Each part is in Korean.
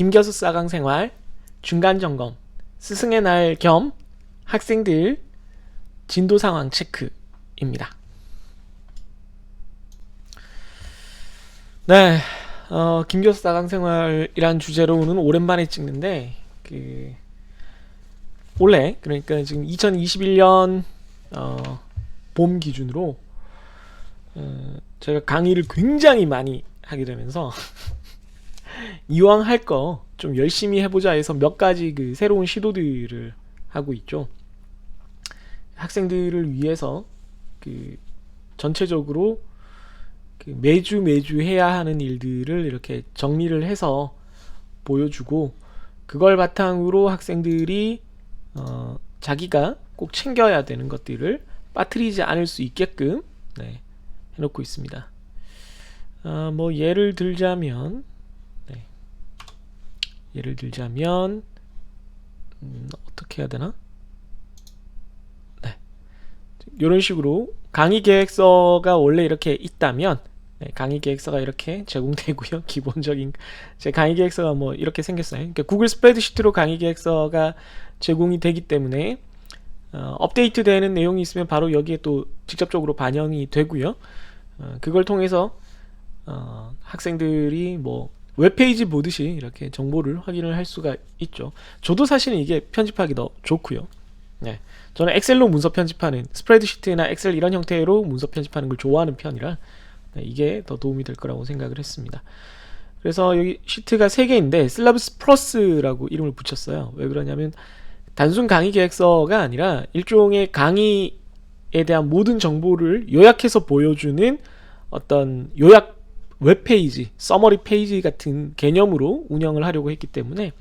김교수 4강 생활 중간점검 스승의 날 겸 학생들 진도 상황 체크입니다. 네, 김교수 4강 생활이란 주제로 오는 오랜만에 찍는데 올해 그러니까 지금 2021년 봄 기준으로 제가 강의를 굉장히 많이 하게 되면서 이왕 할 거 좀 열심히 해보자 해서 몇 가지 새로운 시도들을 하고 있죠. 학생들을 위해서 전체적으로 매주 해야 하는 일들을 이렇게 정리를 해서 보여주고, 그걸 바탕으로 학생들이 자기가 꼭 챙겨야 되는 것들을 빠뜨리지 않을 수 있게끔 해놓고 있습니다. 뭐 예를 들자면 어떻게 해야 되나? 이런 식으로 강의 계획서가 원래 이렇게 있다면 강의 계획서가 이렇게 제공되고요. 기본적인 제 강의 계획서가 뭐 이렇게 생겼어요. 그러니까 구글 스프레드시트로 강의 계획서가 제공이 되기 때문에 업데이트 되는 내용이 있으면 바로 여기에 또 직접적으로 반영이 되고요. 그걸 통해서 학생들이 뭐 웹페이지 보듯이 이렇게 정보를 확인을 할 수가 있죠. 저도 사실은 이게 편집하기 더 좋고요. 저는 엑셀로 문서 편집하는, 스프레드시트나 엑셀 이런 형태로 문서 편집하는 걸 좋아하는 편이라 이게 더 도움이 될 거라고 생각을 했습니다. 그래서 여기 시트가 3개인데 슬라브스 플러스라고 이름을 붙였어요. 왜 그러냐면 단순 강의 계획서가 아니라 일종의 강의에 대한 모든 정보를 요약해서 보여주는 어떤 요약 웹페이지, 서머리 페이지 같은 개념으로 운영을 하려고 했기 때문에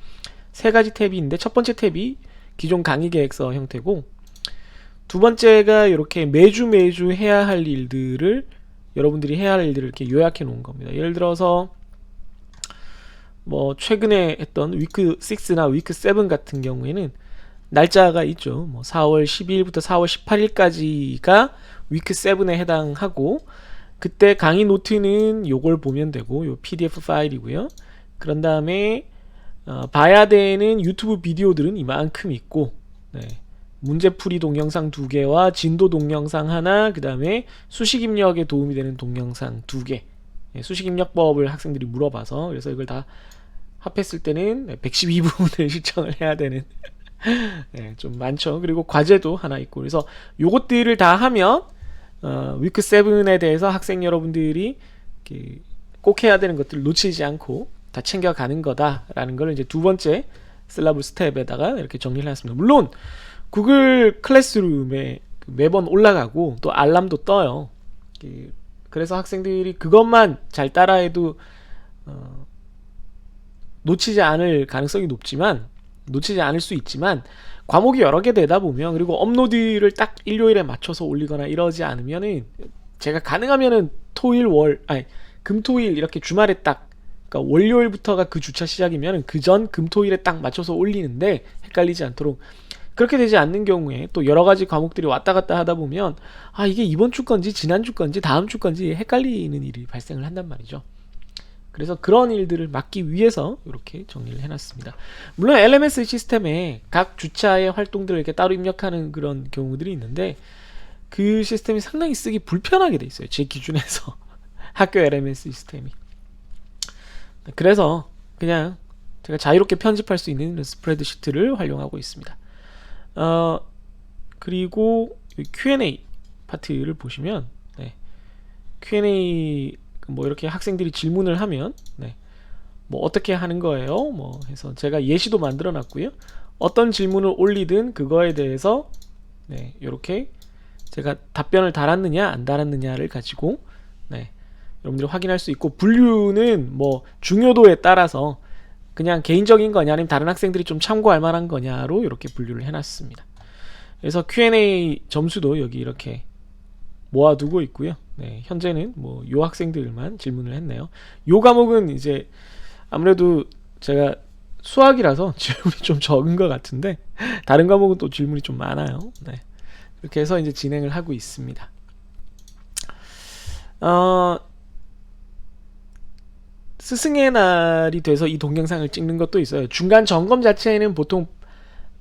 3가지 탭이 있는데, 첫 번째 탭이 기존 강의 계획서 형태고, 두 번째가 이렇게 매주 해야 할 일들을, 여러분들이 해야 할 일들을 이렇게 요약해 놓은 겁니다. 예를 들어서 뭐 최근에 했던 위크 6나 위크 7 같은 경우에는 날짜가 있죠. 뭐 4월 12일부터 4월 18일까지가 위크 7에 해당하고, 그때 강의 노트는 요걸 보면 되고, 요 PDF 파일이고요. 그런 다음에 봐야 되는 유튜브 비디오들은 이만큼 있고, 문제풀이 동영상 2개와 진도 동영상 하나, 그 다음에 수식 입력에 도움이 되는 동영상 2개, 수식 입력법을 학생들이 물어봐서, 그래서 이걸 다 합했을 때는 112분을 시청을 해야 되는 좀 많죠. 그리고 과제도 하나 있고, 그래서 요것들을 다 하면 위크 7에 대해서 학생 여러분들이 꼭 해야 되는 것들을 놓치지 않고 다 챙겨가는 거다라는 걸 이제 두 번째 슬라브스 탭에다가 이렇게 정리를 해놨습니다. 물론 구글 클래스룸에 매번 올라가고 또 알람도 떠요. 그래서 학생들이 그것만 잘 따라해도 놓치지 않을 가능성이 높지만, 놓치지 않을 수 있지만, 과목이 여러 개 되다 보면, 그리고 업로드를 딱 일요일에 맞춰서 올리거나 이러지 않으면은, 제가 가능하면은 금토일 이렇게 주말에 딱, 그러니까 월요일부터가 그 주차 시작이면 그 전 금토일에 딱 맞춰서 올리는데 헷갈리지 않도록. 그렇게 되지 않는 경우에 또 여러 가지 과목들이 왔다 갔다 하다 보면 이게 이번 주 건지 지난 주 건지 다음 주 건지 헷갈리는 일이 발생을 한단 말이죠. 그래서 그런 일들을 막기 위해서 이렇게 정리를 해놨습니다. 물론 LMS 시스템에 각 주차의 활동들을 이렇게 따로 입력하는 그런 경우들이 있는데, 그 시스템이 상당히 쓰기 불편하게 돼 있어요. 제 기준에서 학교 LMS 시스템이. 그래서 그냥 제가 자유롭게 편집할 수 있는 스프레드시트를 활용하고 있습니다. 그리고 Q&A 파트를 보시면 Q&A 뭐 이렇게 학생들이 질문을 하면 뭐 어떻게 하는 거예요? 뭐 해서 제가 예시도 만들어 놨고요. 어떤 질문을 올리든 그거에 대해서 이렇게 제가 답변을 달았느냐 안 달았느냐를 가지고 여러분들이 확인할 수 있고, 분류는 뭐 중요도에 따라서 그냥 개인적인 거냐 아니면 다른 학생들이 좀 참고할 만한 거냐로 이렇게 분류를 해놨습니다. 그래서 Q&A 점수도 여기 이렇게 모아두고 있고요. 현재는 뭐 요 학생들만 질문을 했네요. 요 과목은 이제 아무래도 제가 수학이라서 질문이 좀 적은 것 같은데, 다른 과목은 또 질문이 좀 많아요. 그렇게 해서 이제 진행을 하고 있습니다. 스승의 날이 돼서 이 동영상을 찍는 것도 있어요. 중간 점검 자체는 보통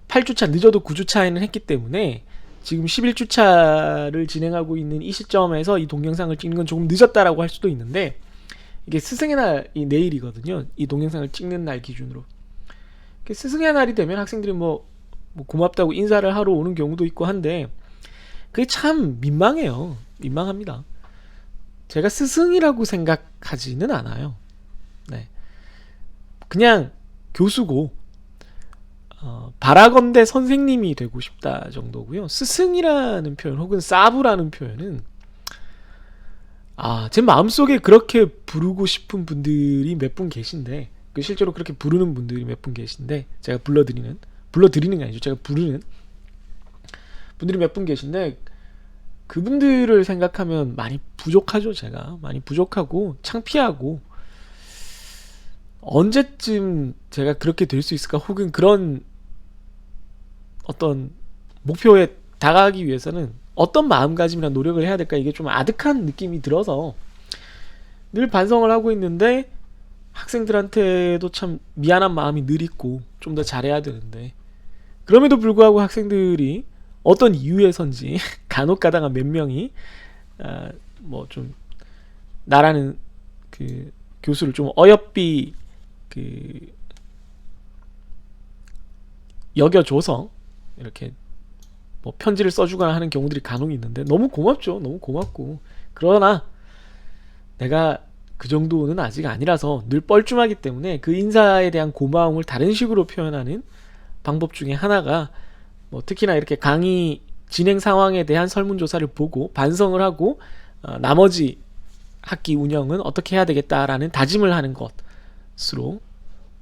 8주차 늦어도 9주차에는 했기 때문에 지금 11주차를 진행하고 있는 이 시점에서 이 동영상을 찍는 건 조금 늦었다라고 할 수도 있는데, 이게 스승의 날이 내일이거든요. 이 동영상을 찍는 날 기준으로. 스승의 날이 되면 학생들이 뭐 고맙다고 인사를 하러 오는 경우도 있고 한데, 그게 참 민망해요. 민망합니다. 제가 스승이라고 생각하지는 않아요. 네. 그냥 교수고, 바라건대 선생님이 되고 싶다 정도고요. 스승이라는 표현 혹은 사부라는 표현은 제 마음속에 그렇게 부르고 싶은 분들이 몇 분 계신데, 실제로 그렇게 부르는 분들이 몇 분 계신데, 제가 불러드리는 게 아니죠. 제가 부르는 분들이 몇 분 계신데, 그분들을 생각하면 많이 부족하죠. 제가 많이 부족하고 창피하고, 언제쯤 제가 그렇게 될 수 있을까, 혹은 그런 어떤 목표에 다가가기 위해서는 어떤 마음가짐이나 노력을 해야 될까, 이게 좀 아득한 느낌이 들어서 늘 반성을 하고 있는데, 학생들한테도 참 미안한 마음이 늘 있고 좀 더 잘해야 되는데, 그럼에도 불구하고 학생들이 어떤 이유에선지 간혹 가다가 몇 명이 뭐 좀 나라는 그 교수를 좀 어여삐 여겨줘서 이렇게 뭐 편지를 써주거나 하는 경우들이 간혹 있는데, 너무 고맙죠. 너무 고맙고, 그러나 내가 그 정도는 아직 아니라서 늘 뻘쭘하기 때문에 그 인사에 대한 고마움을 다른 식으로 표현하는 방법 중에 하나가, 뭐 특히나 이렇게 강의 진행 상황에 대한 설문조사를 보고 반성을 하고 나머지 학기 운영은 어떻게 해야 되겠다라는 다짐을 하는 것으로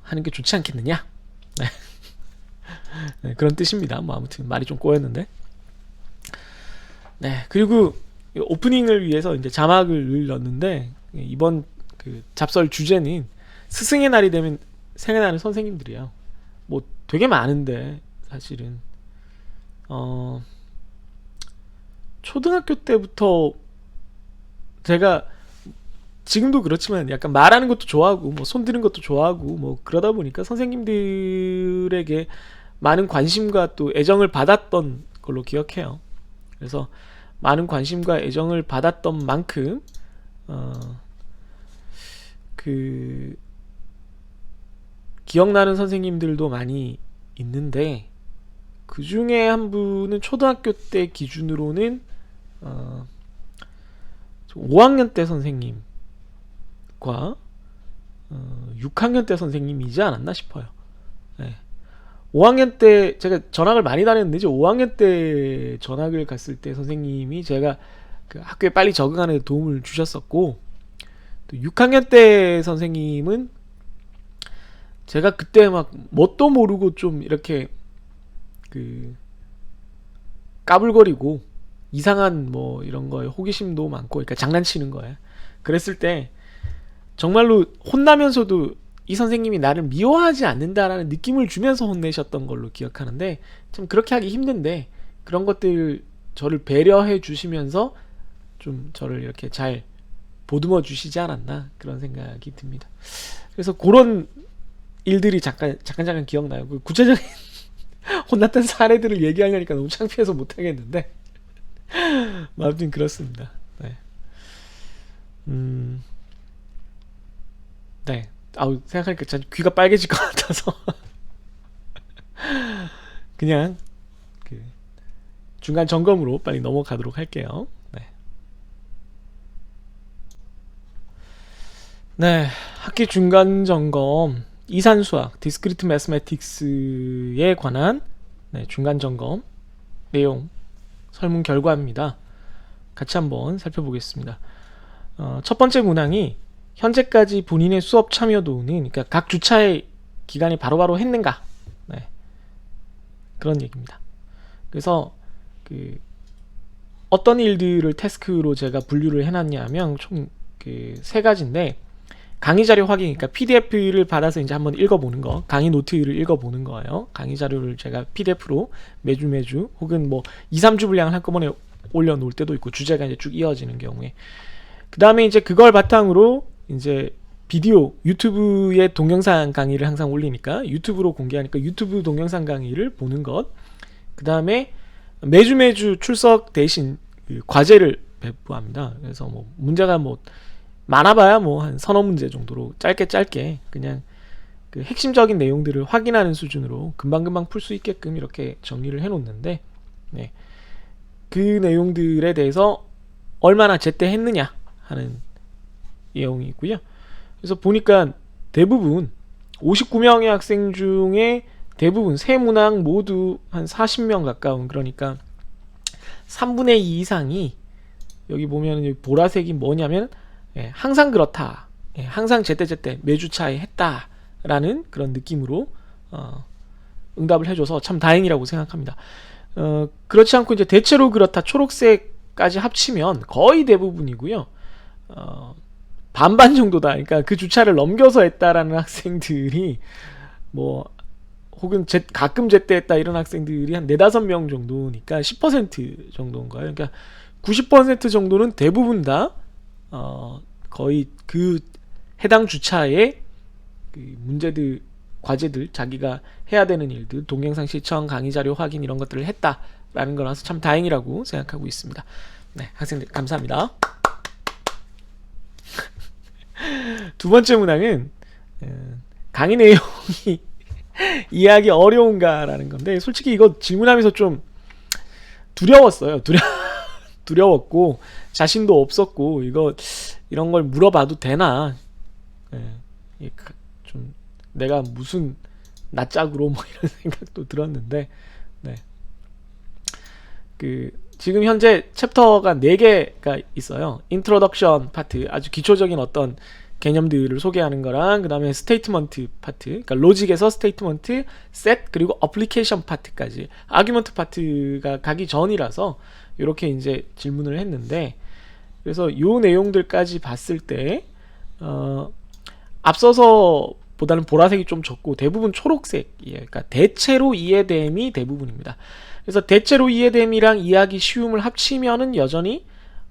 하는 게 좋지 않겠느냐. 네, 그런 뜻입니다. 뭐 아무튼 말이 좀 꼬였는데. 네, 그리고 오프닝을 위해서 이제 자막을 넣었는데, 이번 그 잡설 주제는 스승의 날이 되면 생각나는 선생님들이야. 뭐 되게 많은데 사실은 초등학교 때부터 제가 지금도 그렇지만 약간 말하는 것도 좋아하고 뭐 손드는 것도 좋아하고 뭐 그러다 보니까 선생님들에게 많은 관심과 또 애정을 받았던 걸로 기억해요. 그래서 많은 관심과 애정을 받았던 만큼 그 기억나는 선생님들도 많이 있는데, 그 중에 한 분은 초등학교 때 기준으로는 5학년 때 선생님과 6학년 때 선생님이지 않았나 싶어요. 네. 5학년 때 제가 전학을 많이 다녔는데, 이제 5학년 때 전학을 갔을 때 선생님이 제가 그 학교에 빨리 적응하는 데 도움을 주셨었고, 또 6학년 때 선생님은 제가 그때 막 뭣도 모르고 좀 이렇게 그 까불거리고 이상한 뭐 이런 거에 호기심도 많고, 그러니까 장난치는 거예요. 그랬을 때 정말로 혼나면서도 이 선생님이 나를 미워하지 않는다라는 느낌을 주면서 혼내셨던 걸로 기억하는데, 참 그렇게 하기 힘든데 그런 것들 저를 배려해 주시면서 좀 저를 이렇게 잘 보듬어 주시지 않았나, 그런 생각이 듭니다. 그래서 그런 일들이 잠깐 기억나요. 그 구체적인 혼났던 사례들을 얘기하려니까 너무 창피해서 못하겠는데 아무튼 그렇습니다. 네. 네. 생각하니까 참 귀가 빨개질 것 같아서 그냥 그 중간 점검으로 빨리 넘어가도록 할게요. 네, 학기 중간 점검 이산수학 디스크리트 매스매틱스에 관한 중간 점검 내용 설문 결과입니다. 같이 한번 살펴보겠습니다. 첫 번째 문항이 현재까지 본인의 수업 참여도는, 그러니까 각 주차의 기간이 바로바로 했는가, 그런 얘기입니다. 그래서 그 어떤 일들을 태스크로 제가 분류를 해놨냐면 총 그 세 가지인데, 강의 자료 확인, 그러니까 PDF를 받아서 이제 한번 읽어보는 거, 강의 노트를 읽어보는 거예요. 강의 자료를 제가 PDF로 매주 혹은 뭐 2-3주 분량을 한꺼번에 올려놓을 때도 있고, 주제가 이제 쭉 이어지는 경우에. 그 다음에 이제 그걸 바탕으로 이제 비디오 유튜브에 동영상 강의를 항상 올리니까 유튜브로 공개하니까 유튜브 동영상 강의를 보는 것, 그 다음에 매주 출석 대신 그 과제를 배부합니다. 그래서 뭐 문제가 뭐 많아봐야 뭐 한 서너 문제 정도로 짧게 그냥 그 핵심적인 내용들을 확인하는 수준으로 금방금방 풀 수 있게끔 이렇게 정리를 해놓는데, 네. 그 내용들에 대해서 얼마나 제때 했느냐 하는 내용이고요. 그래서 보니까 대부분 59명의 학생 중에 대부분 세 문항 모두 한 40명 가까운, 그러니까 3분의 2 이상이, 여기 보면 여기 보라색이 뭐냐면 항상 그렇다, 항상 제때 매주 차에 했다라는 그런 느낌으로 응답을 해줘서 참 다행이라고 생각합니다. 그렇지 않고 이제 대체로 그렇다 초록색까지 합치면 거의 대부분이고요. 반반 정도다. 그러니까 그 주차를 넘겨서 했다라는 학생들이 뭐 혹은 가끔 제때 했다 이런 학생들이 한 4-5명 정도니까 10% 정도인가요? 그러니까 90% 정도는 대부분 다 거의 그 해당 주차에 그 문제들, 과제들, 자기가 해야 되는 일들, 동영상 시청, 강의 자료 확인 이런 것들을 했다라는 거라서 참 다행이라고 생각하고 있습니다. 네, 학생들 감사합니다. 두 번째 문항은 강의 내용이 이해하기 어려운가라는 건데, 솔직히 이거 질문하면서 좀 두려웠어요. 두려웠고 자신도 없었고, 이런 걸 물어봐도 되나, 좀 내가 무슨 낯짝으로 뭐 이런 생각도 들었는데, 네. 지금 현재 챕터가 4개가 있어요. 인트로덕션 파트, 아주 기초적인 어떤 개념들을 소개하는 거랑, 그 다음에 스테이트먼트 파트, 그러니까 로직에서 스테이트먼트, 셋, 그리고 어플리케이션 파트까지, 아규먼트 파트가 가기 전이라서 이렇게 이제 질문을 했는데, 그래서 요 내용들까지 봤을 때 앞서서 보다는 보라색이 좀 적고 대부분 초록색이에요. 그러니까 대체로 이해됨이 대부분입니다. 그래서 대체로 이해됨이랑 이해하기 쉬움을 합치면은 여전히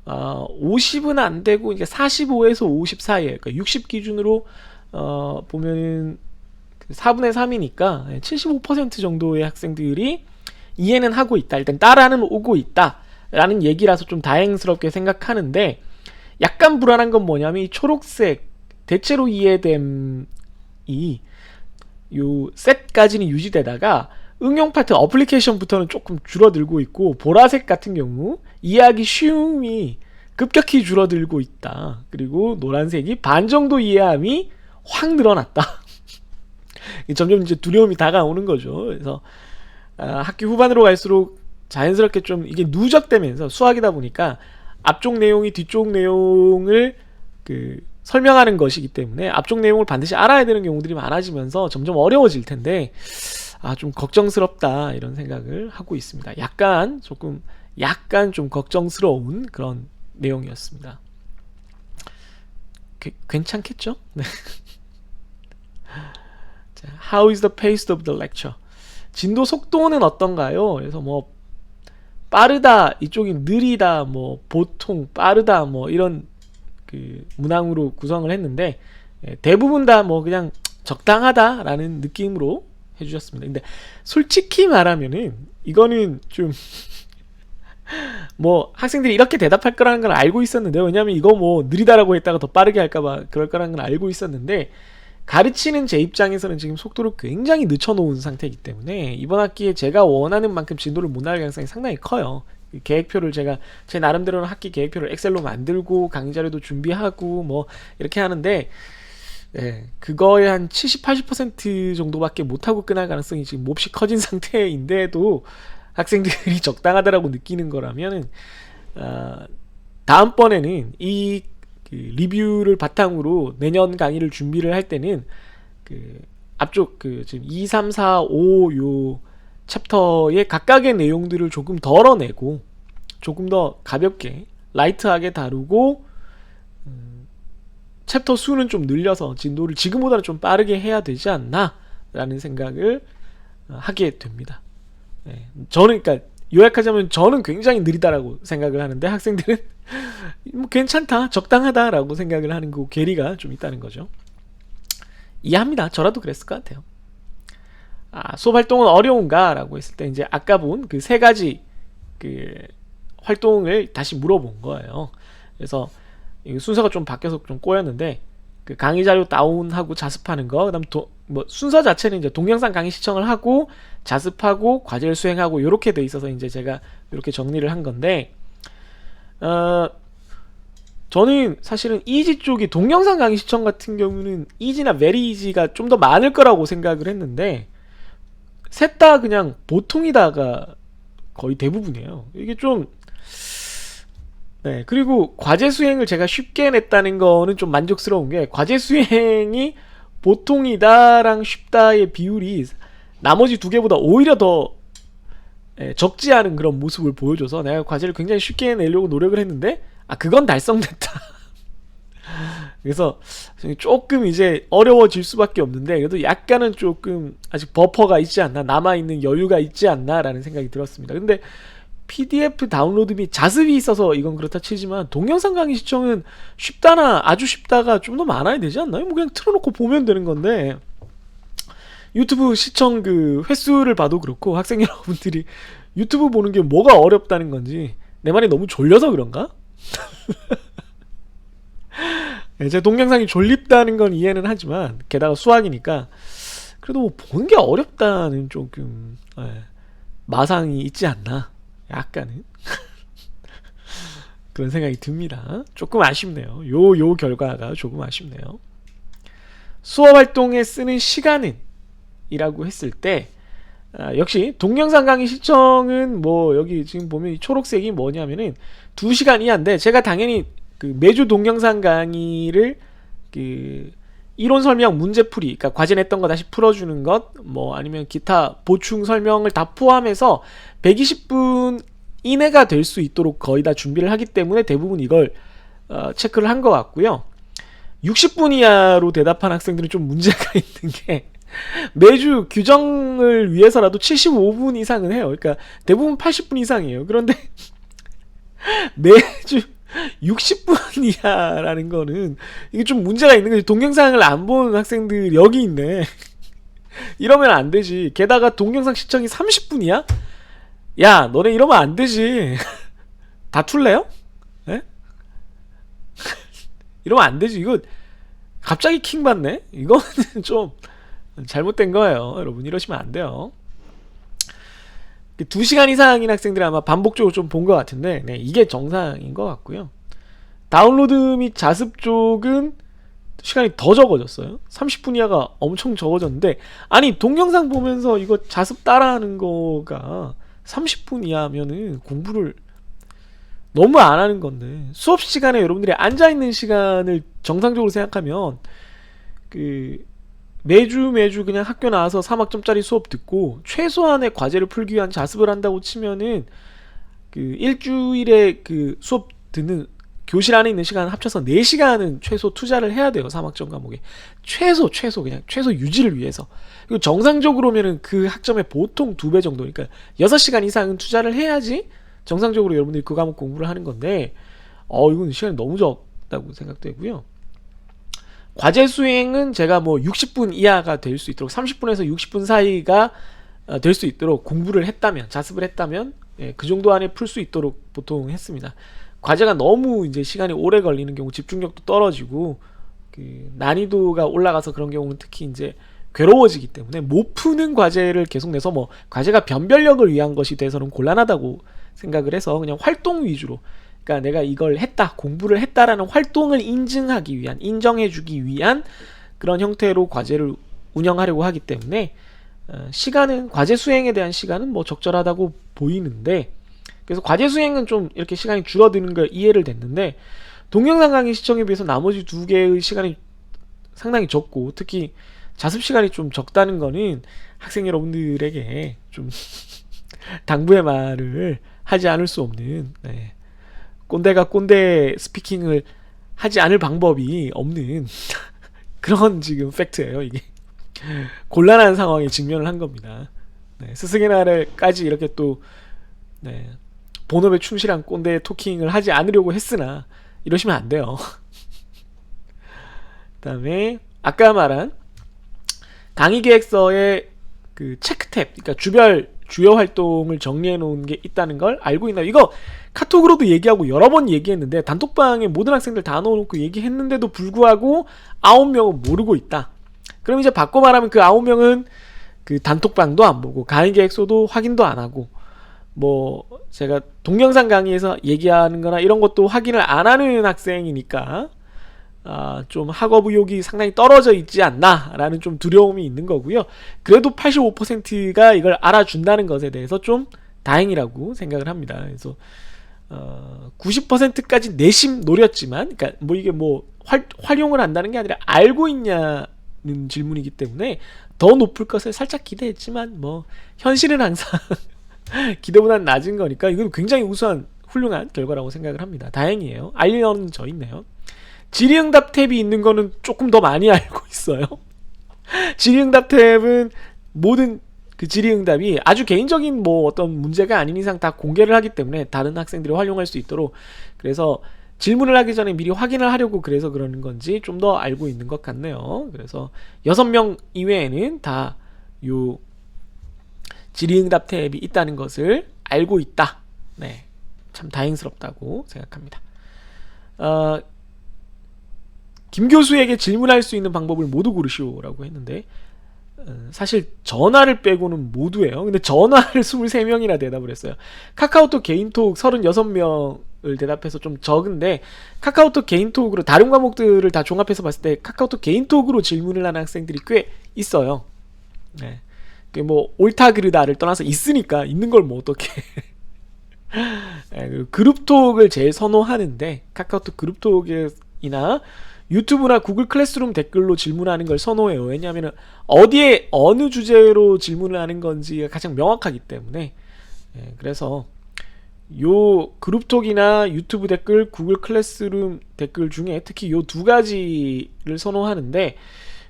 50은 안 되고 이제 45에서 50 사이에, 그러니까 60 기준으로 보면은 4분의 3이니까 75% 정도의 학생들이 이해는 하고 있다. 일단 따라는 오고 있다라는 얘기라서 좀 다행스럽게 생각하는데, 약간 불안한 건 뭐냐면 이 초록색 대체로 이해됨이 요 셋까지는 유지되다가 응용 파트 어플리케이션부터는 조금 줄어들고 있고, 보라색 같은 경우 이해하기 쉬움이 급격히 줄어들고 있다. 그리고 노란색이 반 정도 이해함이 확 늘어났다. 점점 이제 두려움이 다가오는 거죠. 그래서 학기 후반으로 갈수록 자연스럽게 좀 이게 누적되면서, 수학이다 보니까 앞쪽 내용이 뒤쪽 내용을 설명하는 것이기 때문에 앞쪽 내용을 반드시 알아야 되는 경우들이 많아지면서 점점 어려워질 텐데, 좀 걱정스럽다 이런 생각을 하고 있습니다. 약간 좀 걱정스러운 그런 내용이었습니다. 괜찮겠죠? 네. 자, How is the pace of the lecture? 진도 속도는 어떤가요? 그래서 뭐 빠르다, 이쪽이 느리다, 뭐 보통, 빠르다, 뭐 이런 문항으로 구성을 했는데, 대부분 다 뭐 그냥 적당하다라는 느낌으로 해주셨습니다. 근데 솔직히 말하면은 이거는 좀 뭐 학생들이 이렇게 대답할 거라는 걸 알고 있었는데, 왜냐면 이거 뭐 느리다라고 했다가 더 빠르게 할까봐 그럴 거라는 걸 알고 있었는데, 가르치는 제 입장에서는 지금 속도를 굉장히 늦춰놓은 상태이기 때문에 이번 학기에 제가 원하는 만큼 진도를 못 나갈 가능성이 상당히 커요. 계획표를 제가 제 나름대로는 학기 계획표를 엑셀로 만들고 강의 자료도 준비하고 뭐 이렇게 하는데, 그거의 한 70-80% 정도밖에 못하고 끝날 가능성이 지금 몹시 커진 상태인데도 학생들이 적당하다라고 느끼는 거라면, 다음번에는 이 리뷰를 바탕으로 내년 강의를 준비를 할 때는 앞쪽 지금 2, 3, 4, 5 요 챕터의 각각의 내용들을 조금 덜어내고 조금 더 가볍게 라이트하게 다루고, 챕터 수는 좀 늘려서 진도를 지금보다는 좀 빠르게 해야 되지 않나 라는 생각을 하게 됩니다. 저는, 그러니까 요약하자면 저는 굉장히 느리다라고 생각을 하는데, 학생들은 뭐 괜찮다, 적당하다 라고 생각을 하는 그 괴리가 좀 있다는 거죠. 이해합니다. 저라도 그랬을 것 같아요. 수업 활동은 어려운가? 라고 했을 때 이제 아까 본 그 세 가지 그 활동을 다시 물어본 거예요. 그래서 순서가 좀 바뀌어서 좀 꼬였는데, 그 강의 자료 다운하고 자습하는 거, 그다음 뭐 순서 자체는 이제 동영상 강의 시청을 하고 자습하고 과제를 수행하고 이렇게 돼 있어서 이제 제가 이렇게 정리를 한 건데, 저는 사실은 이지 쪽이 동영상 강의 시청 같은 경우는 이지나 베리 이지가 좀 더 많을 거라고 생각을 했는데, 셋 다 그냥 보통이다가 거의 대부분이에요. 이게 좀, 네. 그리고 과제 수행을 제가 쉽게 냈다는 거는 좀 만족스러운 게, 과제 수행이 보통이다랑 쉽다의 비율이 나머지 두 개보다 오히려 더 적지 않은 그런 모습을 보여줘서 내가 과제를 굉장히 쉽게 내려고 노력을 했는데, 그건 달성됐다. 그래서 조금 이제 어려워질 수밖에 없는데, 그래도 약간은 조금 아직 버퍼가 있지 않나, 남아있는 여유가 있지 않나 라는 생각이 들었습니다. 근데 PDF 다운로드 및 자습이 있어서 이건 그렇다 치지만, 동영상 강의 시청은 쉽다나 아주 쉽다가 좀 더 많아야 되지 않나요? 뭐 그냥 틀어놓고 보면 되는 건데, 유튜브 시청 그 횟수를 봐도 그렇고, 학생 여러분들이 유튜브 보는 게 뭐가 어렵다는 건지, 내 말이 너무 졸려서 그런가? 제 동영상이 졸립다는 건 이해는 하지만, 게다가 수학이니까 그래도 뭐 보는 게 어렵다는 조금 마상이 있지 않나, 약간은 그런 생각이 듭니다. 조금 아쉽네요. 요 결과가 조금 아쉽네요. 수업 활동에 쓰는 시간은 이라고 했을 때, 역시 동영상 강의 시청은 뭐 여기 지금 보면 이 초록색이 뭐냐면은 2시간 이하인데, 제가 당연히 그 매주 동영상 강의를 그 이론 설명, 문제풀이, 그러니까 과제 냈던 거 다시 풀어주는 것, 뭐 아니면 기타 보충 설명을 다 포함해서 120분 이내가 될 수 있도록 거의 다 준비를 하기 때문에 대부분 이걸 체크를 한 것 같고요. 60분 이하로 대답한 학생들은 좀 문제가 있는 게, 매주 규정을 위해서라도 75분 이상은 해요. 그러니까 대부분 80분 이상이에요. 그런데 매주 60분 이하라는 거는 이게 좀 문제가 있는 거지. 동영상을 안 본 학생들 여기 있네. 이러면 안 되지. 게다가 동영상 시청이 30분이야? 야, 너네 이러면 안 되지. 다툴래요? 네? 이러면 안 되지. 이거 갑자기 킹 받네? 이거는 좀 잘못된 거예요. 여러분, 이러시면 안 돼요. 2시간 이상인 학생들이 아마 반복적으로 좀 본 것 같은데, 네, 이게 정상인 것 같고요. 다운로드 및 자습 쪽은 시간이 더 적어졌어요. 30분 이하가 엄청 적어졌는데, 아니 동영상 보면서 이거 자습 따라하는 거가 30분 이하면은 공부를 너무 안 하는 건데, 수업 시간에 여러분들이 앉아있는 시간을 정상적으로 생각하면 그 매주 그냥 학교 나와서 3학점짜리 수업 듣고 최소한의 과제를 풀기 위한 자습을 한다고 치면은, 그 일주일에 그 수업 듣는 교실 안에 있는 시간 합쳐서 4시간은 최소 투자를 해야 돼요. 3학점 과목에 최소 그냥 최소 유지를 위해서. 그리고 정상적으로면은 그 학점의 보통 2배 정도, 그러니까 6시간 이상은 투자를 해야지 정상적으로 여러분들이 그 과목 공부를 하는 건데, 이건 시간이 너무 적다고 생각되고요. 과제 수행은 제가 뭐 60분 이하가 될 수 있도록, 30분에서 60분 사이가 될 수 있도록 공부를 했다면, 자습을 했다면, 그 정도 안에 풀 수 있도록 보통 했습니다. 과제가 너무 이제 시간이 오래 걸리는 경우 집중력도 떨어지고 그 난이도가 올라가서 그런 경우는 특히 이제 괴로워지기 때문에 못 푸는 과제를 계속 내서, 뭐 과제가 변별력을 위한 것이 돼서는 곤란하다고 생각을 해서 그냥 활동 위주로, 그러니까 내가 이걸 했다, 공부를 했다라는 활동을 인증하기 위한, 인정해주기 위한 그런 형태로 과제를 운영하려고 하기 때문에 시간은, 과제 수행에 대한 시간은 뭐 적절하다고 보이는데, 그래서 과제 수행은 좀 이렇게 시간이 줄어드는 걸 이해를 됐는데, 동영상 강의 시청에 비해서 나머지 2개의 시간이 상당히 적고, 특히 자습 시간이 좀 적다는 거는 학생 여러분들에게 좀 당부의 말을 하지 않을 수 없는, 꼰대가 꼰대 스피킹을 하지 않을 방법이 없는 그런 지금 팩트예요. 이게 곤란한 상황에 직면을 한 겁니다. 스승의 날까지 이렇게 또 본업에 충실한 꼰대 토킹을 하지 않으려고 했으나 이러시면 안 돼요. 그 다음에 아까 말한 강의 계획서에 그 체크 탭, 그러니까 주요 활동을 정리해 놓은 게 있다는 걸 알고 있나요? 이거 카톡으로도 얘기하고 여러 번 얘기했는데, 단톡방에 모든 학생들 다 넣어놓고 얘기했는데도 불구하고 9명은 모르고 있다. 그럼 이제 바꿔 말하면 그 9명은 그 단톡방도 안 보고 강의 계획서도 확인도 안 하고, 뭐 제가 동영상 강의에서 얘기하는 거나 이런 것도 확인을 안 하는 학생이니까 좀 학업 의욕이 상당히 떨어져 있지 않나 라는 좀 두려움이 있는 거고요. 그래도 85%가 이걸 알아준다는 것에 대해서 좀 다행이라고 생각을 합니다. 그래서 90%까지 내심 노렸지만, 그러니까 뭐 이게 뭐 활용을 한다는 게 아니라 알고 있냐는 질문이기 때문에 더 높을 것을 살짝 기대했지만, 뭐 현실은 항상 기대보다는 낮은 거니까 이건 굉장히 우수한 훌륭한 결과라고 생각을 합니다. 다행이에요. 알려는 저 있네요. 질의응답 탭이 있는 거는 조금 더 많이 알고 있어요. 질의응답 탭은 모든 그 질의응답이 아주 개인적인 뭐 어떤 문제가 아닌 이상 다 공개를 하기 때문에 다른 학생들이 활용할 수 있도록, 그래서 질문을 하기 전에 미리 확인을 하려고 그래서 그러는 건지 좀 더 알고 있는 것 같네요. 그래서 6명 이외에는 다 요 질의응답 탭이 있다는 것을 알고 있다. 네, 참 다행스럽다고 생각합니다. 김 교수에게 질문할 수 있는 방법을 모두 고르시오라고 했는데, 사실 전화를 빼고는 모두예요. 근데 전화를 23명이나 대답을 했어요. 카카오톡 개인톡 36명을 대답해서 좀 적은데, 카카오톡 개인톡으로 다른 과목들을 다 종합해서 봤을 때 카카오톡 개인톡으로 질문을 하는 학생들이 꽤 있어요. 네. 뭐 옳다 그르다를 떠나서 있으니까 있는 걸 뭐 어떻게 그룹톡을 제일 선호하는데, 카카오톡 그룹톡이나 유튜브나 구글 클래스룸 댓글로 질문하는 걸 선호해요. 왜냐하면 어디에 어느 주제로 질문을 하는 건지가 가장 명확하기 때문에. 그래서 요 그룹톡이나 유튜브 댓글, 구글 클래스룸 댓글 중에 특히 요 두 가지를 선호하는데,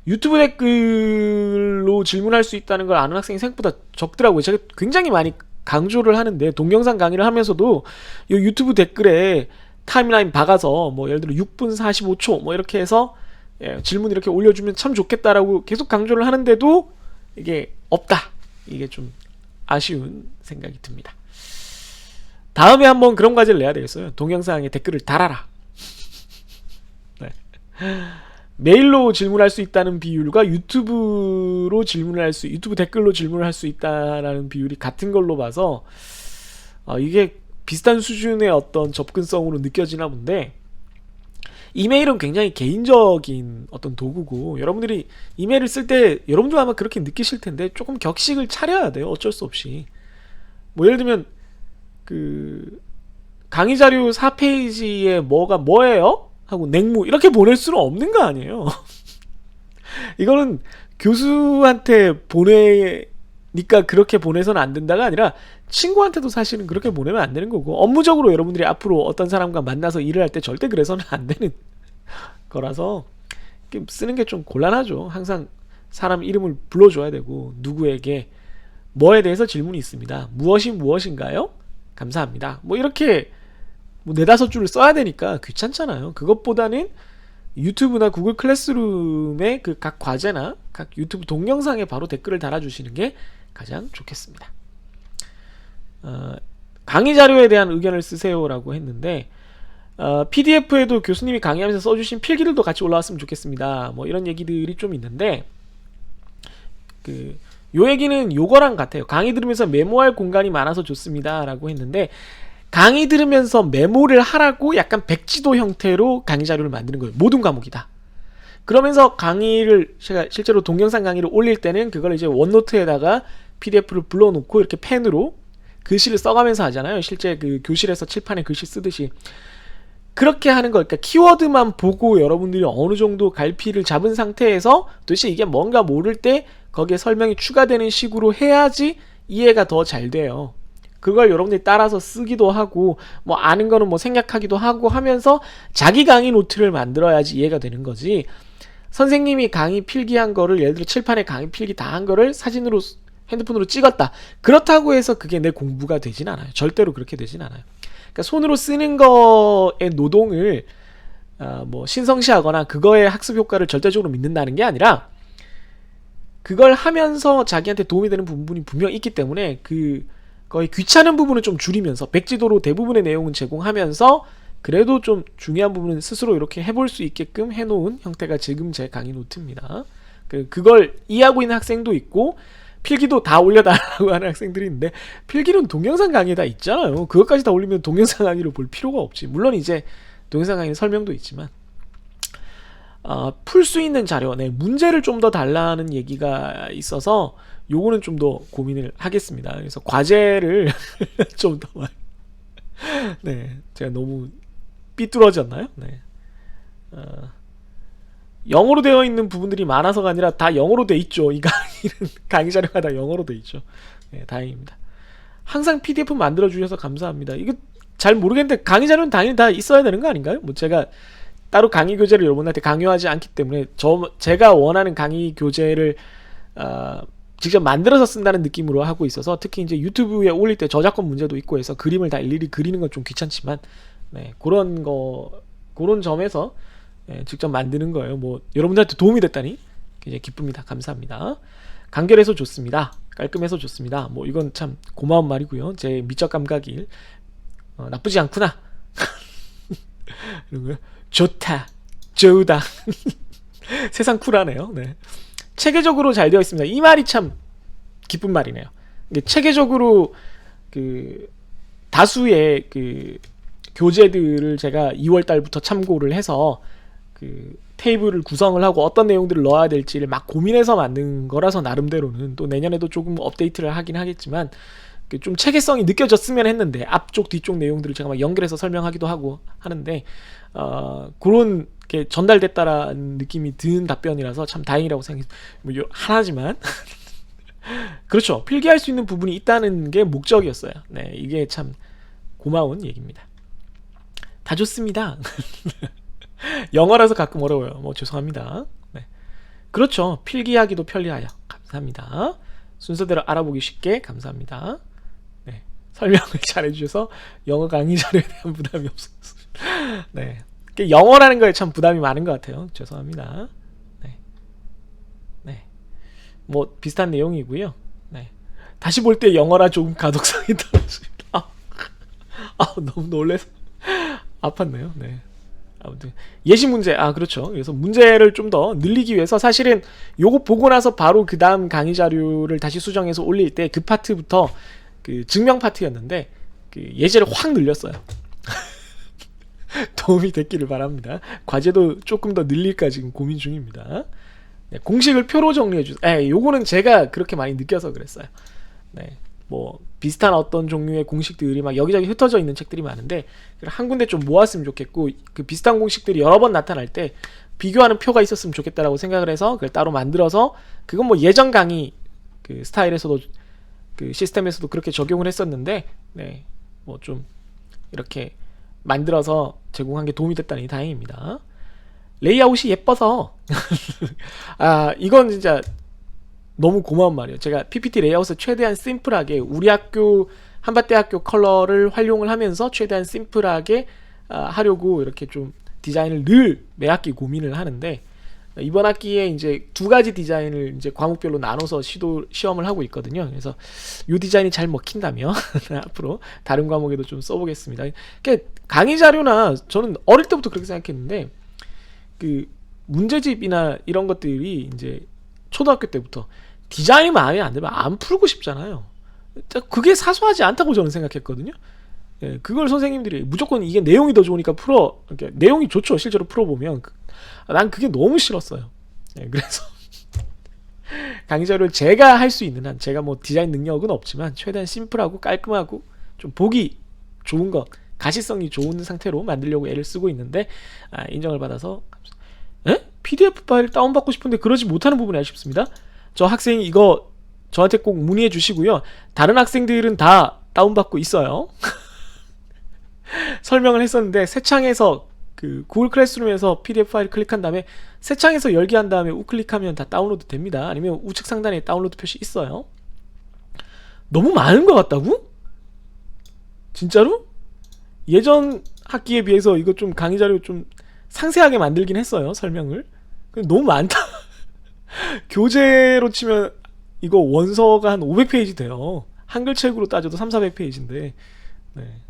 유튜브 댓글로 질문할 수 있다는 걸 아는 학생이 생각보다 적더라고요. 제가 굉장히 많이 강조를 하는데, 동영상 강의를 하면서도 이 유튜브 댓글에 타임라인 박아서 뭐 예를 들어 6분 45초 뭐 이렇게 해서 질문 이렇게 올려주면 참 좋겠다라고 계속 강조를 하는데도 이게 없다. 이게 좀 아쉬운 생각이 듭니다. 다음에 한번 그런 과제를 내야 되겠어요. 동영상에 댓글을 달아라. 네. 메일로 질문할 수 있다는 비율과 유튜브 댓글로 질문을 할 수 있다라는 비율이 같은 걸로 봐서 이게 비슷한 수준의 어떤 접근성으로 느껴지나 본데, 이메일은 굉장히 개인적인 어떤 도구고, 여러분들이 이메일을 쓸 때 여러분도 아마 그렇게 느끼실 텐데 조금 격식을 차려야 돼요. 어쩔 수 없이. 뭐 예를 들면 그 강의 자료 4페이지에 뭐가 뭐예요? 하고 냉무 이렇게 보낼 수는 없는 거 아니에요. 이거는 교수한테 보내니까 그렇게 보내서는 안 된다가 아니라 친구한테도 사실은 그렇게 보내면 안 되는 거고, 업무적으로 여러분들이 앞으로 어떤 사람과 만나서 일을 할 때 절대 그래서는 안 되는 거라서 쓰는 게 좀 곤란하죠. 항상 사람 이름을 불러줘야 되고, 누구에게 뭐에 대해서 질문이 있습니다. 무엇이 무엇인가요? 감사합니다. 뭐 이렇게 뭐 4-5줄을 써야 되니까 귀찮잖아요. 그것보다는 유튜브나 구글 클래스룸의 그 각 과제나 각 유튜브 동영상에 바로 댓글을 달아주시는 게 가장 좋겠습니다. 강의 자료에 대한 의견을 쓰세요라고 했는데, PDF에도 교수님이 강의하면서 써주신 필기들도 같이 올라왔으면 좋겠습니다. 뭐 이런 얘기들이 좀 있는데, 요 얘기는 요거랑 같아요. 강의 들으면서 메모할 공간이 많아서 좋습니다 라고 했는데, 강의 들으면서 메모를 하라고 약간 백지도 형태로 강의 자료를 만드는 거예요. 모든 과목이다. 그러면서 강의를, 제가 실제로 동영상 강의를 올릴 때는 그걸 이제 원노트에다가 PDF를 불러놓고 이렇게 펜으로 글씨를 써가면서 하잖아요. 실제 그 교실에서 칠판에 글씨 쓰듯이. 그렇게 하는 거, 그러니까 키워드만 보고 여러분들이 어느 정도 갈피를 잡은 상태에서 도대체 이게 뭔가 모를 때 거기에 설명이 추가되는 식으로 해야지 이해가 더 잘 돼요. 그걸 여러분들이 따라서 쓰기도 하고, 뭐 아는 거는 뭐 생략하기도 하고 하면서 자기 강의 노트를 만들어야지 이해가 되는 거지, 선생님이 강의 필기한 거를, 예를 들어 칠판에 강의 필기 다 한 거를 사진으로 핸드폰으로 찍었다, 그렇다고 해서 그게 내 공부가 되진 않아요. 절대로 그렇게 되진 않아요. 그러니까 손으로 쓰는 거의 노동을 뭐 신성시하거나 그거의 학습 효과를 절대적으로 믿는다는 게 아니라, 그걸 하면서 자기한테 도움이 되는 부분이 분명 있기 때문에 거의 귀찮은 부분을 좀 줄이면서 백지도로 대부분의 내용은 제공하면서 그래도 좀 중요한 부분은 스스로 이렇게 해볼 수 있게끔 해놓은 형태가 지금 제 강의 노트입니다. 그걸 이해하고 있는 학생도 있고 필기도 다 올려달라고 하는 학생들이 있는데 필기는 동영상 강의에 다 있잖아요. 그것까지 다 올리면 동영상 강의를 볼 필요가 없지. 물론 이제 동영상 강의 설명도 있지만 풀 수 있는 자료, 문제를 좀 더 달라는 얘기가 있어서 요거는 좀 더 고민을 하겠습니다. 그래서 과제를 좀 더 제가 너무 삐뚤어졌나요? 영어로 되어 있는 부분들이 많아서가 아니라 다 영어로 돼 있죠. 이 강의는 강의 자료가 다 영어로 돼 있죠. 다행입니다. 항상 PDF 만들어 주셔서 감사합니다. 이거 잘 모르겠는데 강의 자료는 당연히 다 있어야 되는 거 아닌가요? 뭐 제가 따로 강의 교재를 여러분한테 강요하지 않기 때문에 제가 원하는 강의 교재를 직접 만들어서 쓴다는 느낌으로 하고 있어서 특히 이제 유튜브에 올릴 때 저작권 문제도 있고 해서 그림을 다 일일이 그리는 건 좀 귀찮지만 그런 점에서 직접 만드는 거예요. 뭐 여러분들한테 도움이 됐다니 굉장히 기쁩니다. 감사합니다. 간결해서 좋습니다. 깔끔해서 좋습니다. 뭐 이건 참 고마운 말이고요. 제 미적 감각이 나쁘지 않구나. 이런 거요. 좋다, 좋다. 세상 쿨하네요. 체계적으로 잘 되어 있습니다. 이 말이 참 기쁜 말이네요. 체계적으로 다수의 교재들을 제가 2월 달부터 참고를 해서 테이블을 구성을 하고 어떤 내용들을 넣어야 될지를 막 고민해서 만든 거라서 나름대로는 또 내년에도 조금 업데이트를 하긴 하겠지만 좀 체계성이 느껴졌으면 했는데 앞쪽 뒤쪽 내용들을 제가 막 연결해서 설명하기도 하고 하는데 그런 게 전달됐다라는 느낌이 드는 답변이라서 참 다행이라고 생각해요. 뭐 하나지만 그렇죠. 필기할 수 있는 부분이 있다는 게 목적이었어요. 이게 참 고마운 얘기입니다. 다 좋습니다. 영어라서 가끔 어려워요. 뭐 죄송합니다. 그렇죠. 필기하기도 편리하여 감사합니다. 순서대로 알아보기 쉽게 감사합니다. 설명을 잘해주셔서 영어 강의 자료에 대한 부담이 없었습니다. 영어라는 거에 참 부담이 많은 것 같아요. 죄송합니다. 뭐 비슷한 내용이고요. 다시 볼 때 영어라 조금 가독성이 떨어집니다. 너무 놀래서 아팠네요. 아무튼 예시 문제 그렇죠. 그래서 문제를 좀 더 늘리기 위해서 사실은 요거 보고 나서 바로 그 다음 강의 자료를 다시 수정해서 올릴 때 그 파트부터 증명 파트였는데 예제를 확 늘렸어요. 도움이 됐기를 바랍니다. 과제도 조금 더 늘릴까 지금 고민 중입니다. 공식을 표로 정리해 주세요. 요거는 제가 그렇게 많이 느껴서 그랬어요. 뭐 비슷한 어떤 종류의 공식들이 막 여기저기 흩어져 있는 책들이 많은데 한 군데 좀 모았으면 좋겠고 그 비슷한 공식들이 여러 번 나타날 때 비교하는 표가 있었으면 좋겠다라고 생각을 해서 그걸 따로 만들어서 그건 뭐 예전 강의 스타일에서도 시스템에서도 그렇게 적용을 했었는데 뭐 좀 이렇게 만들어서 제공한 게 도움이 됐다니 다행입니다. 레이아웃이 예뻐서 이건 진짜 너무 고마운 말이에요. 제가 PPT 레이아웃을 최대한 심플하게 우리 학교 한밭대학교 컬러를 활용을 하면서 최대한 심플하게 하려고 이렇게 좀 디자인을 늘 매 학기 고민을 하는데 이번 학기에 이제 2가지 디자인을 이제 과목별로 나눠서 시험을 하고 있거든요. 그래서 이 디자인이 잘 먹힌다면 앞으로 다른 과목에도 좀 써보겠습니다. 그러니까 강의 자료나 저는 어릴 때부터 그렇게 생각했는데 문제집이나 이런 것들이 이제 초등학교 때부터 디자인이 마음에 안 들면 안 풀고 싶잖아요. 그게 사소하지 않다고 저는 생각했거든요. 그걸 선생님들이 무조건 이게 내용이 더 좋으니까 풀어. 그러니까 내용이 좋죠. 실제로 풀어보면. 난 그게 너무 싫었어요. 그래서 강의 자료를 제가 할 수 있는 한, 제가 뭐 디자인 능력은 없지만 최대한 심플하고 깔끔하고 좀 보기 좋은 것, 가시성이 좋은 상태로 만들려고 애를 쓰고 있는데 인정을 받아서 PDF 파일 다운받고 싶은데 그러지 못하는 부분이 아쉽습니다. 저 학생이 이거 저한테 꼭 문의해 주시고요. 다른 학생들은 다 다운받고 있어요. 설명을 했었는데 새 창에서 구글 클래스룸에서 PDF 파일 클릭한 다음에 새 창에서 열기 한 다음에 우클릭하면 다 다운로드 됩니다. 아니면 우측 상단에 다운로드 표시 있어요. 너무 많은 것 같다고? 진짜로? 예전 학기에 비해서 이거 좀 강의 자료 좀 상세하게 만들긴 했어요. 설명을. 너무 많다. 교재로 치면 이거 원서가 한 500페이지 돼요. 한글책으로 따져도 3, 400페이지인데 네.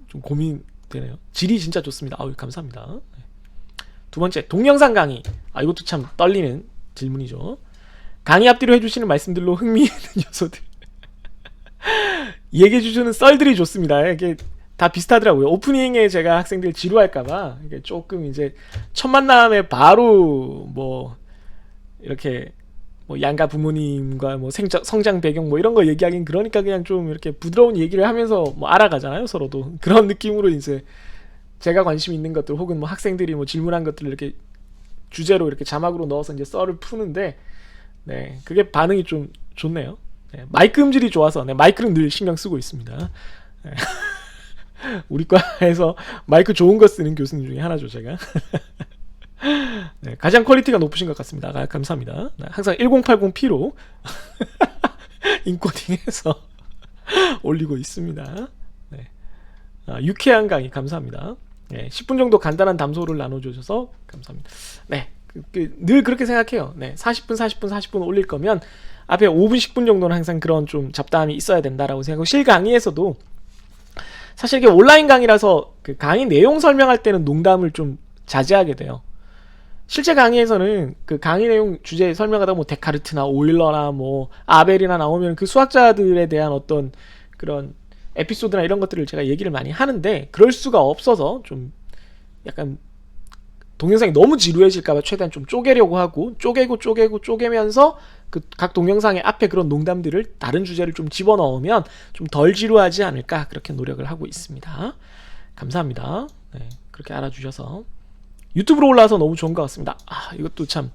좀 고민되네요. 질이 진짜 좋습니다. 아유, 감사합니다. 네. 두 번째, 동영상 강의. 이것도 참 떨리는 질문이죠. 강의 앞뒤로 해주시는 말씀들로 흥미있는 요소들. 얘기해주시는 썰들이 좋습니다. 이게 다 비슷하더라고요. 오프닝에 제가 학생들 지루할까봐 이게 조금 이제 첫 만남에 바로 뭐 이렇게 뭐 양가 부모님과 뭐 성장 배경 뭐 이런 거 얘기하긴 그러니까 그냥 좀 이렇게 부드러운 얘기를 하면서 뭐 알아가잖아요, 서로도. 그런 느낌으로 이제 제가 관심 있는 것들 혹은 뭐 학생들이 뭐 질문한 것들을 이렇게 주제로 이렇게 자막으로 넣어서 이제 썰을 푸는데 네, 그게 반응이 좀 좋네요. 네, 마이크 음질이 좋아서 네, 마이크는 늘 신경 쓰고 있습니다. 네. 우리 과에서 마이크 좋은 거 쓰는 교수님 중에 하나죠, 제가. 네, 가장 퀄리티가 높으신 것 같습니다. 감사합니다. 네, 항상 1080p로 인코딩해서 올리고 있습니다. 네. 유쾌한 강의 감사합니다. 네, 10분 정도 간단한 담소를 나눠주셔서 감사합니다. 네, 늘 그렇게 생각해요. 네, 40분 올릴 거면 앞에 5분, 10분 정도는 항상 그런 좀 잡담이 있어야 된다라고 생각하고, 실 강의에서도 사실 이게 온라인 강의라서 그 강의 내용 설명할 때는 농담을 좀 자제하게 돼요. 실제 강의에서는 그 강의 내용 주제 설명하다 뭐 데카르트나 오일러나 뭐 아벨이나 나오면 그 수학자들에 대한 어떤 그런 에피소드나 이런 것들을 제가 얘기를 많이 하는데, 그럴 수가 없어서 좀 약간 동영상이 너무 지루해질까봐 최대한 좀 쪼개려고 하고, 쪼개면서 그 각 동영상의 앞에 그런 농담들을 다른 주제를 좀 집어넣으면 좀 덜 지루하지 않을까, 그렇게 노력을 하고 있습니다. 감사합니다. 네, 그렇게 알아주셔서. 유튜브로 올라와서 너무 좋은 것 같습니다. 이것도 참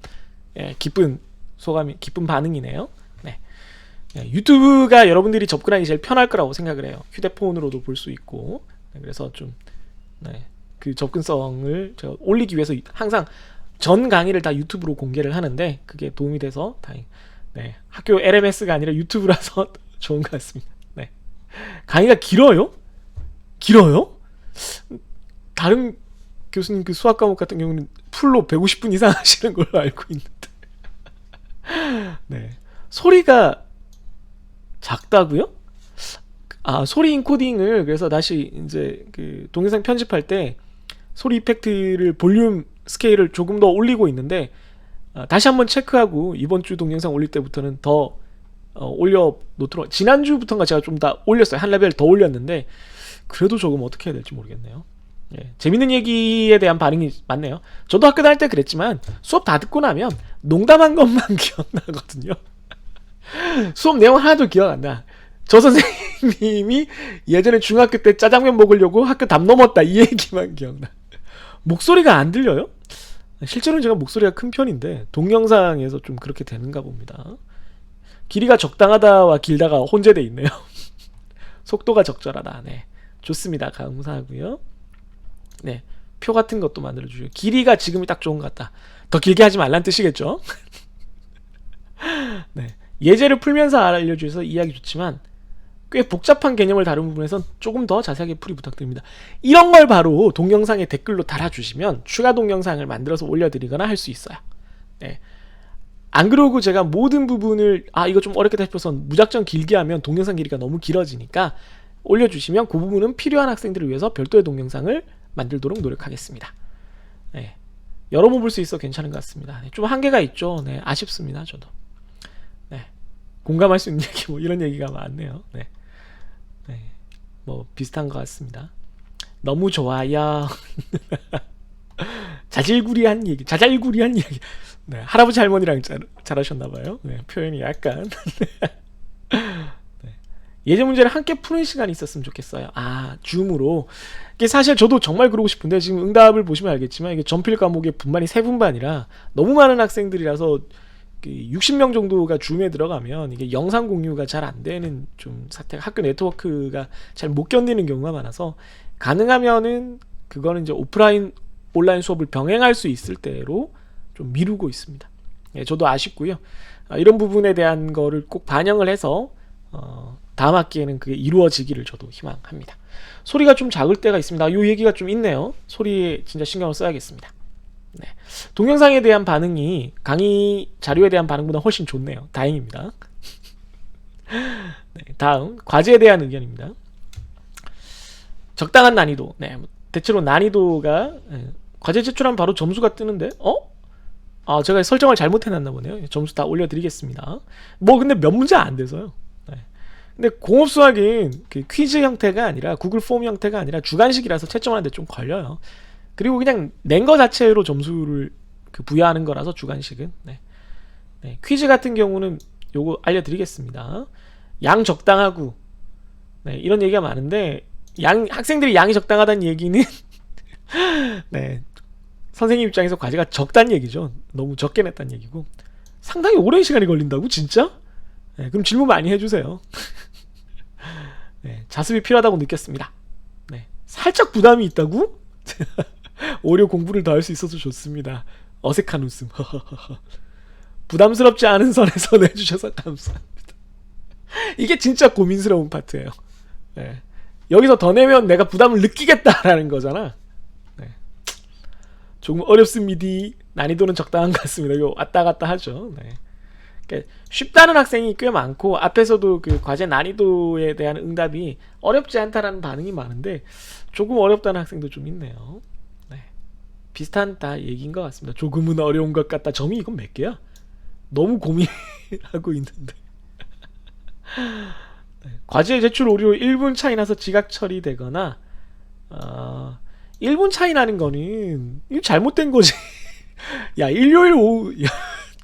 기쁜 소감이, 기쁜 반응이네요. 네. 유튜브가 여러분들이 접근하기 제일 편할 거라고 생각을 해요. 휴대폰으로도 볼 수 있고. 네, 그래서 좀 그 접근성을 제가 올리기 위해서 항상 전 강의를 다 유튜브로 공개를 하는데, 그게 도움이 돼서 네, 학교 LMS가 아니라 유튜브라서 좋은 것 같습니다. 네. 강의가 길어요? 다른 교수님 그 수학 과목 같은 경우는 풀로 150분 이상 하시는 걸로 알고 있는데. 네. 소리가 작다고요? 소리 인코딩을 그래서 다시 이제 그 동영상 편집할 때 소리 이펙트를 볼륨 스케일을 조금 더 올리고 있는데, 다시 한번 체크하고 이번 주 동영상 올릴 때부터는 더 올려 놓도록. 지난주부터인가 제가 좀 더 올렸어요. 한 레벨 더 올렸는데 그래도 조금 어떻게 해야 될지 모르겠네요. 예, 재밌는 얘기에 대한 반응이 많네요. 저도 학교 다닐 때 그랬지만 수업 다 듣고 나면 농담한 것만 기억나거든요. 수업 내용 하나도 기억 안 나. 저 선생님이 예전에 중학교 때 짜장면 먹으려고 학교 담 넘었다, 이 얘기만 기억나. 목소리가 안 들려요? 실제로는 제가 목소리가 큰 편인데 동영상에서 좀 그렇게 되는가 봅니다. 길이가 적당하다와 길다가 혼재돼 있네요. 속도가 적절하다. 네, 좋습니다. 감사하고요. 네, 표 같은 것도 만들어주시고, 길이가 지금이 딱 좋은 것 같다. 더 길게 하지 말란 뜻이겠죠? 네, 예제를 풀면서 알려주셔서 이해하기 좋지만 꽤 복잡한 개념을 다룬 부분에선 조금 더 자세하게 풀이 부탁드립니다. 이런 걸 바로 동영상에 댓글로 달아주시면 추가 동영상을 만들어서 올려드리거나 할 수 있어요. 네. 안 그러고 제가 모든 부분을 이거 좀 어렵겠다 싶어서 무작정 길게 하면 동영상 길이가 너무 길어지니까 올려주시면 그 부분은 필요한 학생들을 위해서 별도의 동영상을 만들도록 노력하겠습니다. 네. 여러 번 볼 수 있어 괜찮은 것 같습니다. 네. 좀 한계가 있죠. 네. 아쉽습니다. 저도. 네. 공감할 수 있는 얘기 뭐 이런 얘기가 많네요. 네. 네. 뭐 비슷한 것 같습니다. 너무 좋아요. 자잘구리한 얘기. 네, 할아버지 할머니랑 잘하셨나봐요. 네, 표현이 약간. 네. 예제 문제를 함께 푸는 시간이 있었으면 좋겠어요. 줌으로. 이게 사실 저도 정말 그러고 싶은데, 지금 응답을 보시면 알겠지만 이게 전필 과목에 분반이 3분반이라 너무 많은 학생들이라서 60명 정도가 줌에 들어가면 이게 영상 공유가 잘 안 되는 좀 사태가, 학교 네트워크가 잘 못 견디는 경우가 많아서, 가능하면은 그거는 이제 오프라인 온라인 수업을 병행할 수 있을 때로 좀 미루고 있습니다. 예, 저도 아쉽고요. 이런 부분에 대한 거를 꼭 반영을 해서 다음 학기에는 그게 이루어지기를 저도 희망합니다. 소리가 좀 작을 때가 있습니다. 이 얘기가 좀 있네요. 소리에 진짜 신경을 써야겠습니다. 네. 동영상에 대한 반응이 강의 자료에 대한 반응보다 훨씬 좋네요. 다행입니다. 네, 다음 과제에 대한 의견입니다. 적당한 난이도. 네, 대체로 난이도가 과제 제출하면 바로 점수가 뜨는데 제가 설정을 잘못해놨나 보네요. 점수 다 올려드리겠습니다. 뭐 근데 몇 문제 안 돼서요. 네. 근데 공업 수학은 그 퀴즈 형태가 아니라 구글 폼 형태가 아니라 주관식이라서 채점하는데 좀 걸려요. 그리고 그냥 낸 거 자체로 점수를 부여하는 거라서 주관식은. 네. 네, 퀴즈 같은 경우는 요거 알려드리겠습니다. 양 적당하고 네, 이런 얘기가 많은데 학생들이 양이 적당하다는 얘기는 네, 선생님 입장에서 과제가 적다는 얘기죠. 너무 적게 냈다는 얘기고 상당히 오랜 시간이 걸린다고 진짜? 네, 그럼 질문 많이 해주세요. 네, 자습이 필요하다고 느꼈습니다. 네, 살짝 부담이 있다고? 오히려 공부를 더 할 수 있어서 좋습니다. 어색한 웃음. 부담스럽지 않은 선에서 내주셔서 감사합니다. 이게 진짜 고민스러운 파트예요. 네. 여기서 더 내면 내가 부담을 느끼겠다라는 거잖아. 네. 조금 어렵습니다. 난이도는 적당한 것 같습니다. 이거 왔다 갔다 하죠. 네. 그러니까 쉽다는 학생이 꽤 많고 앞에서도 그 과제 난이도에 대한 응답이 어렵지 않다라는 반응이 많은데 조금 어렵다는 학생도 좀 있네요. 네. 비슷한 다 얘기인 것 같습니다. 조금은 어려운 것 같다. 점이 이건 몇 개야? 너무 고민하고 있는데. 네. 과제 제출 오류 1분 차이 나서 지각 처리되거나 1분 차이 나는 거는 이거 잘못된 거지. 야, 일요일 오후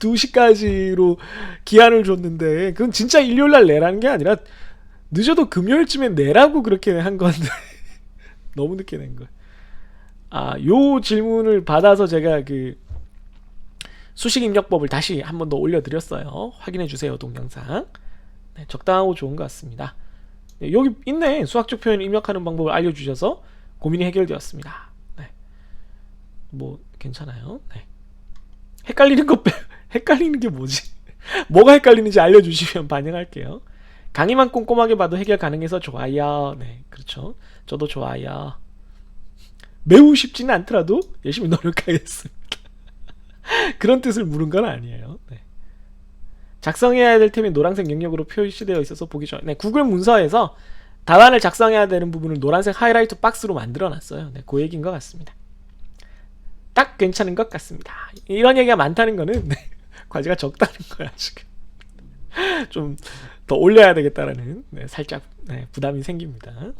2시까지로 기한을 줬는데 그건 진짜 일요일 날 내라는 게 아니라 늦어도 금요일쯤에 내라고 그렇게 한 건데 너무 늦게 낸 거야. 요 질문을 받아서 제가 그 수식 입력법을 다시 한 번 더 올려드렸어요. 확인해 주세요. 동영상. 네, 적당하고 좋은 것 같습니다. 네, 여기 있네. 수학적 표현 입력하는 방법을 알려주셔서 고민이 해결되었습니다. 네. 뭐 괜찮아요. 네. 헷갈리는 거 헷갈리는 게 뭐지? 뭐가 헷갈리는지 알려주시면 반영할게요. 강의만 꼼꼼하게 봐도 해결 가능해서 좋아요. 네, 그렇죠. 저도 좋아요. 매우 쉽지는 않더라도 열심히 노력하겠습니다. 그런 뜻을 물은 건 아니에요. 네. 작성해야 될 템이 노란색 영역으로 표시되어 있어서 보기 좋아요. 네, 구글 문서에서 답안을 작성해야 되는 부분을 노란색 하이라이트 박스로 만들어 놨어요. 네, 그 얘기인 것 같습니다. 딱 괜찮은 것 같습니다. 이런 얘기가 많다는 거는 네, 과제가 적다는 거야 지금. 좀 더 올려야 되겠다라는 살짝 부담이 생깁니다.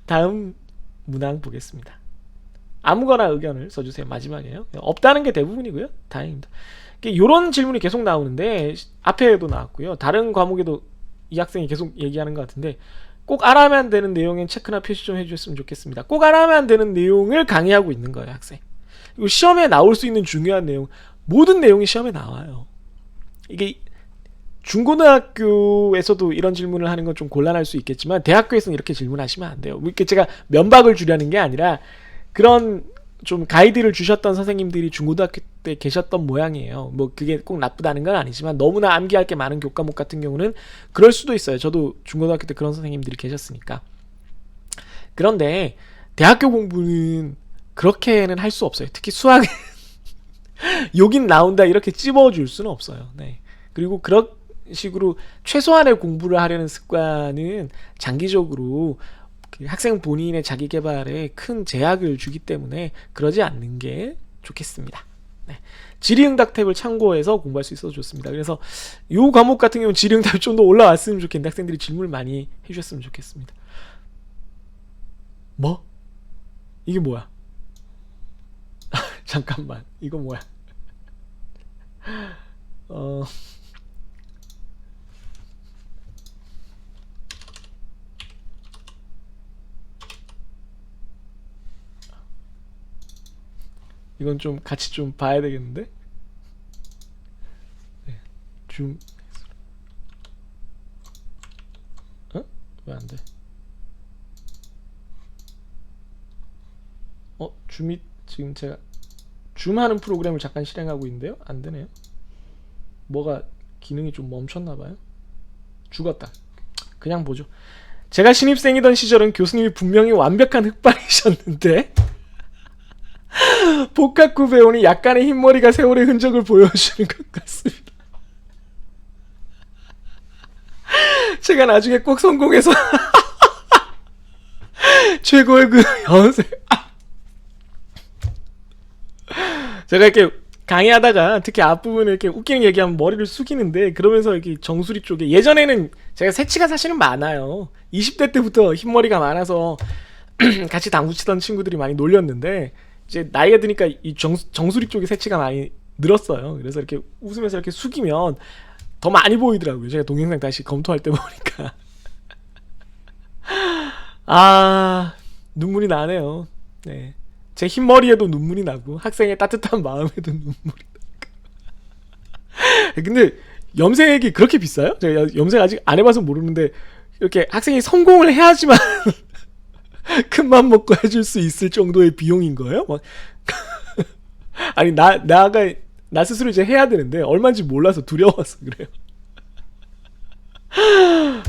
다음 문항 보겠습니다. 아무거나 의견을 써주세요. 마지막이에요. 없다는 게 대부분이고요. 다행입니다. 이런 질문이 계속 나오는데 앞에도 나왔고요. 다른 과목에도 이 학생이 계속 얘기하는 것 같은데 꼭 알아야만 되는 내용엔 체크나 표시 좀 해주셨으면 좋겠습니다. 꼭 알아야만 되는 내용을 강의하고 있는 거예요. 학생. 그리고 시험에 나올 수 있는 중요한 내용 모든 내용이 시험에 나와요. 이게 중고등학교에서도 이런 질문을 하는 건 좀 곤란할 수 있겠지만 대학교에서는 이렇게 질문하시면 안 돼요. 이렇게 제가 면박을 주려는 게 아니라 그런 좀 가이드를 주셨던 선생님들이 중고등학교 때 계셨던 모양이에요. 뭐 그게 꼭 나쁘다는 건 아니지만 너무나 암기할 게 많은 교과목 같은 경우는 그럴 수도 있어요. 저도 중고등학교 때 그런 선생님들이 계셨으니까. 그런데 대학교 공부는 그렇게는 할 수 없어요. 특히 수학은 여긴 나온다 이렇게 찝어줄 수는 없어요. 네. 그리고 그런 식으로 최소한의 공부를 하려는 습관은 장기적으로 그 학생 본인의 자기 개발에 큰 제약을 주기 때문에 그러지 않는 게 좋겠습니다. 네. 질의응답 탭을 참고해서 공부할 수 있어서 좋습니다. 그래서 이 과목 같은 경우는 질의응답이 좀 더 올라왔으면 좋겠는데 학생들이 질문을 많이 해주셨으면 좋겠습니다. 뭐? 이게 뭐야? 잠깐만, 이거 뭐야? 이건 좀 같이 좀 봐야 되겠는데? 네. 줌. 왜 안 돼? 줌이 지금 제가 줌하는 프로그램을 잠깐 실행하고 있는데요. 안 되네요. 뭐가 기능이 좀 멈췄나 봐요. 죽었다. 그냥 보죠. 제가 신입생이던 시절은 교수님이 분명히 완벽한 흑발이셨는데 복학구 배우니 약간의 흰머리가 세월의 흔적을 보여주는 것 같습니다. 제가 나중에 꼭 성공해서 최고의 그 연세. 제가 이렇게 강의하다가 특히 앞부분에 이렇게 웃기는 얘기하면 머리를 숙이는데, 그러면서 이렇게 정수리 쪽에, 예전에는 제가 새치가 사실은 많아요. 20대 때부터 흰머리가 많아서 같이 당구 치던 친구들이 많이 놀렸는데, 이제 나이가 드니까 이 정수리 쪽에 새치가 많이 늘었어요. 그래서 이렇게 웃으면서 이렇게 숙이면 더 많이 보이더라고요. 제가 동영상 다시 검토할 때 보니까. 아, 눈물이 나네요. 네. 제 흰머리에도 눈물이 나고 학생의 따뜻한 마음에도 눈물이 나고. 근데 염색이 그렇게 비싸요? 제가 염색 아직 안 해봐서 모르는데, 이렇게 학생이 성공을 해야지만 큰맘 먹고 해줄 수 있을 정도의 비용인 거예요? 막 아니 나 스스로 이제 해야 되는데 얼마인지 몰라서 두려워서 그래요.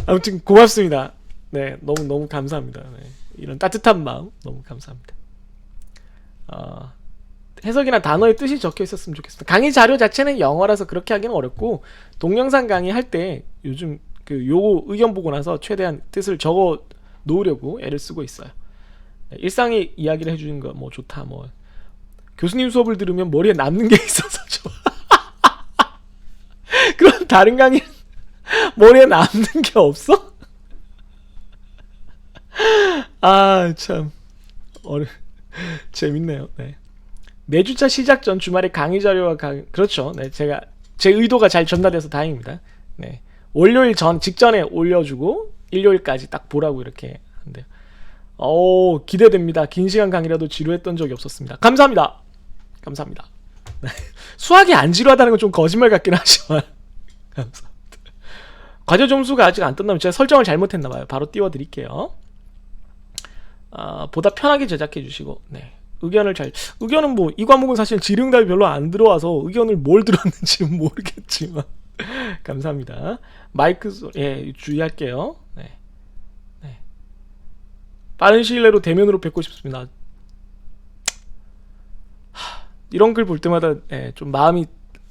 아무튼 고맙습니다. 네, 너무 감사합니다. 네, 이런 따뜻한 마음 너무 감사합니다. 해석이나 단어의 뜻이 적혀 있었으면 좋겠습니다. 강의 자료 자체는 영어라서 그렇게 하기는 어렵고, 동영상 강의 할 때 요즘 그 요 의견 보고 나서 최대한 뜻을 적어 놓으려고 애를 쓰고 있어요. 일상의 이야기를 해주는 거 뭐 좋다, 뭐 교수님 수업을 들으면 머리에 남는 게 있어서 좋아. 그럼 다른 강의 머리에 남는 게 없어? 아, 참 재밌네요. 네. 매주차 시작 전 주말에 강의 자료와 그렇죠. 네, 제가 제 의도가 잘 전달돼서 다행입니다. 네, 월요일 직전에 올려주고 일요일까지 딱 보라고 이렇게 한대요. 기대됩니다. 긴 시간 강의라도 지루했던 적이 없었습니다. 감사합니다. 감사합니다. 수학이 안 지루하다는 건 좀 거짓말 같긴 하지만 감사합니다. 과제 점수가 아직 안 떴나면 제가 설정을 잘못했나봐요. 바로 띄워드릴게요. 보다 편하게 제작해 주시고, 네, 의견은 뭐 이 과목은 사실 질의응답이 별로 안 들어와서 의견을 뭘 들었는지는 모르겠지만 감사합니다. 마이크 예, 주의할게요. 네. 네. 빠른 시일 내로 대면으로 뵙고 싶습니다. 이런 글 볼 때마다 좀 마음이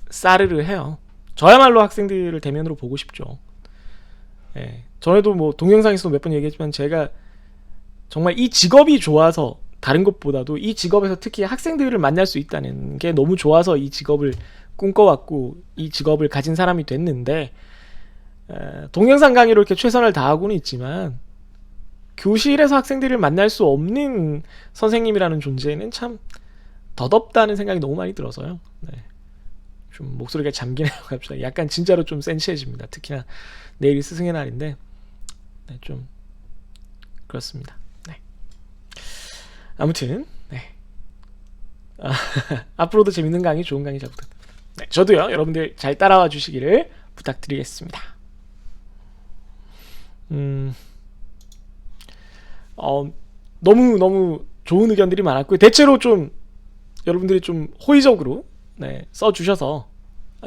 싸르르 해요. 저야말로 학생들을 대면으로 보고 싶죠. 전에도 뭐 동영상에서 몇 번 얘기했지만, 제가 정말 이 직업이 좋아서, 다른 것보다도 이 직업에서 특히 학생들을 만날 수 있다는 게 너무 좋아서 이 직업을 꿈꿔왔고 이 직업을 가진 사람이 됐는데, 동영상 강의로 이렇게 최선을 다하고는 있지만 교실에서 학생들을 만날 수 없는 선생님이라는 존재는 참 덧없다는 생각이 너무 많이 들어서요. 네. 좀 목소리가 잠기네요. 갑자기 약간 진짜로 좀 센치해집니다. 특히나 내일이 스승의 날인데, 네, 좀 그렇습니다. 네. 아무튼 네. 앞으로도 재밌는 강의, 좋은 강의 잘 부탁드립니다. 네, 저도요, 여러분들 잘 따라와 주시기를 부탁드리겠습니다. 너무 좋은 의견들이 많았고요. 대체로 좀 여러분들이 좀 호의적으로 써주셔서,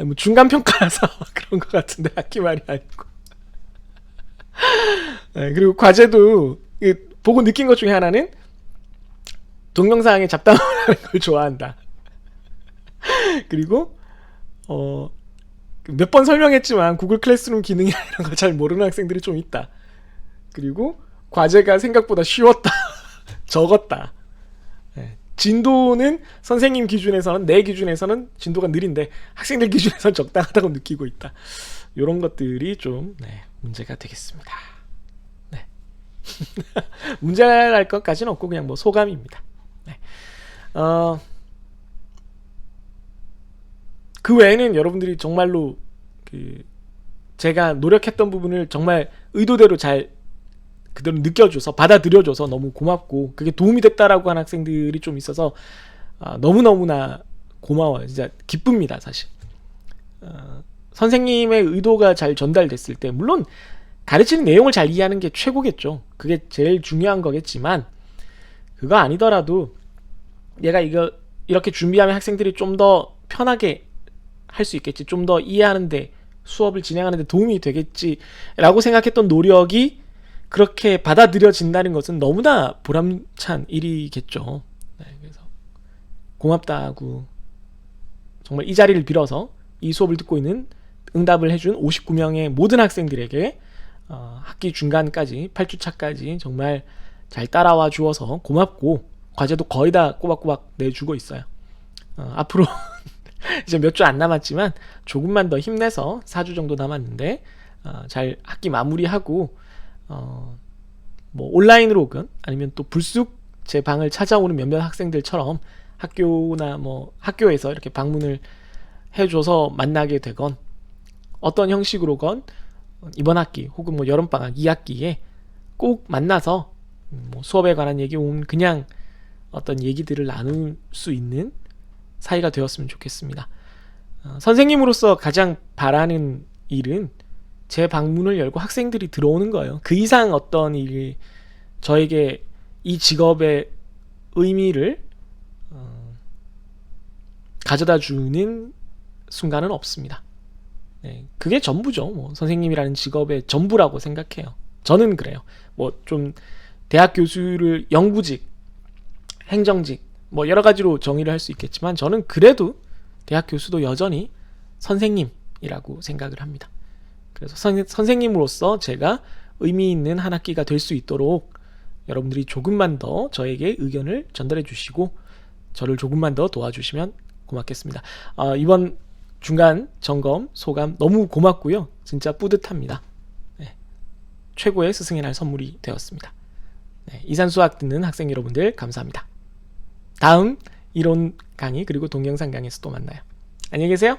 뭐 중간 평가라서 그런 것 같은데 학기 말이 아니고. 네, 그리고 과제도 보고 느낀 것 중에 하나는 동영상에 잡담을 하는 걸 좋아한다. 그리고 몇 번 설명했지만 구글 클래스룸 기능이나 이런 거 잘 모르는 학생들이 좀 있다. 그리고 과제가 생각보다 쉬웠다. 적었다. 네. 진도는 선생님 기준에서는, 내 기준에서는 진도가 느린데 학생들 기준에서는 적당하다고 느끼고 있다. 이런 것들이 좀 문제가 되겠습니다. 네. 문제가 날 것까지는 없고 그냥 뭐 소감입니다. 네. 그 외에는 여러분들이 정말로 제가 노력했던 부분을 정말 의도대로 잘 그대로 느껴줘서, 받아들여줘서 너무 고맙고, 그게 도움이 됐다라고 하는 학생들이 좀 있어서 너무너무나 고마워요. 진짜 기쁩니다, 사실. 선생님의 의도가 잘 전달됐을 때, 물론 가르치는 내용을 잘 이해하는 게 최고겠죠. 그게 제일 중요한 거겠지만, 그거 아니더라도 얘가 이렇게 준비하면 학생들이 좀 더 편하게 할 수 있겠지, 좀 더 이해하는데, 수업을 진행하는데 도움이 되겠지라고 생각했던 노력이 그렇게 받아들여진다는 것은 너무나 보람찬 일이겠죠. 네, 그래서 고맙다고 정말 이 자리를 빌어서 이 수업을 듣고 있는 응답을 해준 59명의 모든 학생들에게 학기 중간까지 8주차까지 정말 잘 따라와 주어서 고맙고 과제도 거의 다 꼬박꼬박 내주고 있어요. 앞으로 이제 몇 주 안 남았지만 조금만 더 힘내서 4주 정도 남았는데 잘 학기 마무리하고 뭐 온라인으로건 아니면 또 불쑥 제 방을 찾아오는 몇몇 학생들처럼 학교나 뭐 학교에서 이렇게 방문을 해줘서 만나게 되건 어떤 형식으로건 이번 학기 혹은 뭐 여름방학 2학기에 꼭 만나서 뭐 수업에 관한 얘기 혹은 그냥 어떤 얘기들을 나눌 수 있는 사이가 되었으면 좋겠습니다. 선생님으로서 가장 바라는 일은 제 방문을 열고 학생들이 들어오는 거예요. 그 이상 어떤 일이 저에게 이 직업의 의미를 가져다 주는 순간은 없습니다. 네, 그게 전부죠. 뭐 선생님이라는 직업의 전부라고 생각해요. 저는 그래요. 뭐 좀 대학 교수를 영구직, 행정직 뭐 여러 가지로 정의를 할 수 있겠지만 저는 그래도 대학 교수도 여전히 선생님이라고 생각을 합니다. 그래서 선생님으로서 제가 의미 있는 한 학기가 될 수 있도록 여러분들이 조금만 더 저에게 의견을 전달해 주시고 저를 조금만 더 도와주시면 고맙겠습니다. 이번 중간 점검 소감 너무 고맙고요. 진짜 뿌듯합니다. 네, 최고의 스승의 날 선물이 되었습니다. 네, 이산수학 듣는 학생 여러분들 감사합니다. 다음 이론 강의 그리고 동영상 강의에서 또 만나요. 안녕히 계세요.